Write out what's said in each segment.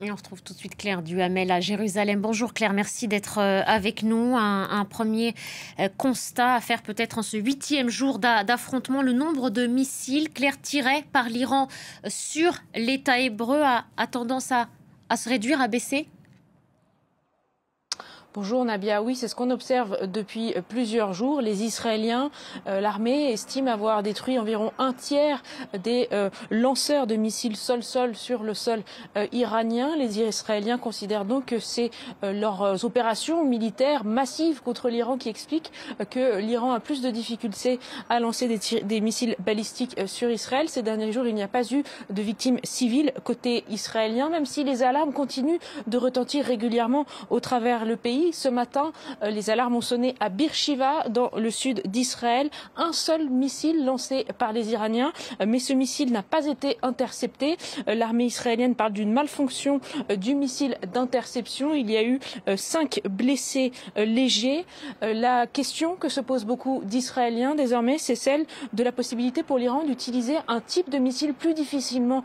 Et on retrouve tout de suite Claire Duhamel à Jérusalem. Bonjour Claire, merci d'être avec nous. Un premier constat à faire peut-être en ce 8e jour d'affrontement. Le nombre de missiles, Claire, tirés par l'Iran sur l'État hébreu a tendance à se réduire, à baisser? Bonjour Nabia, oui, c'est ce qu'on observe depuis plusieurs jours. Les Israéliens, l'armée estime avoir détruit environ un tiers des lanceurs de missiles sol-sol sur le sol iranien. Les Israéliens considèrent donc que c'est leurs opérations militaires massives contre l'Iran qui expliquent que l'Iran a plus de difficultés à lancer des missiles balistiques sur Israël. Ces derniers jours, il n'y a pas eu de victimes civiles côté israélien, même si les alarmes continuent de retentir régulièrement au travers le pays. Ce matin, les alarmes ont sonné à Beersheva, dans le sud d'Israël. Un seul missile lancé par les Iraniens, mais ce missile n'a pas été intercepté. L'armée israélienne parle d'une malfonction du missile d'interception. Il y a eu 5 blessés légers. La question que se posent beaucoup d'Israéliens désormais, c'est celle de la possibilité pour l'Iran d'utiliser un type de missile plus difficilement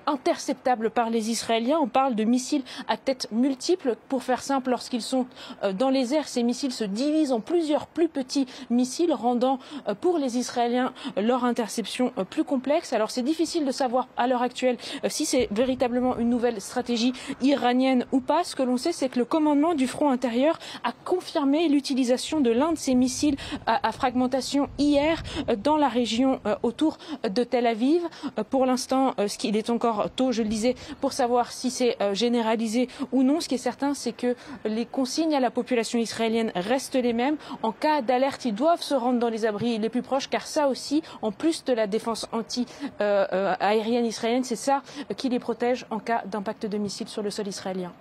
interceptable par les Israéliens. On parle de missiles à tête multiple. Pour faire simple, lorsqu'ils sont dans les airs, ces missiles se divisent en plusieurs plus petits missiles, rendant pour les Israéliens leur interception plus complexe. Alors c'est difficile de savoir à l'heure actuelle si c'est véritablement une nouvelle stratégie iranienne ou pas. Ce que l'on sait, c'est que le commandement du front intérieur a confirmé l'utilisation de l'un de ces missiles à fragmentation hier dans la région autour de Tel Aviv. Pour l'instant, il est encore tôt, je le disais, pour savoir si c'est généralisé ou non. Ce qui est certain, c'est que les consignes à la population israélienne restent les mêmes. En cas d'alerte, ils doivent se rendre dans les abris les plus proches, car ça aussi, en plus de la défense anti-aérienne israélienne, c'est ça qui les protège en cas d'impact de missiles sur le sol israélien.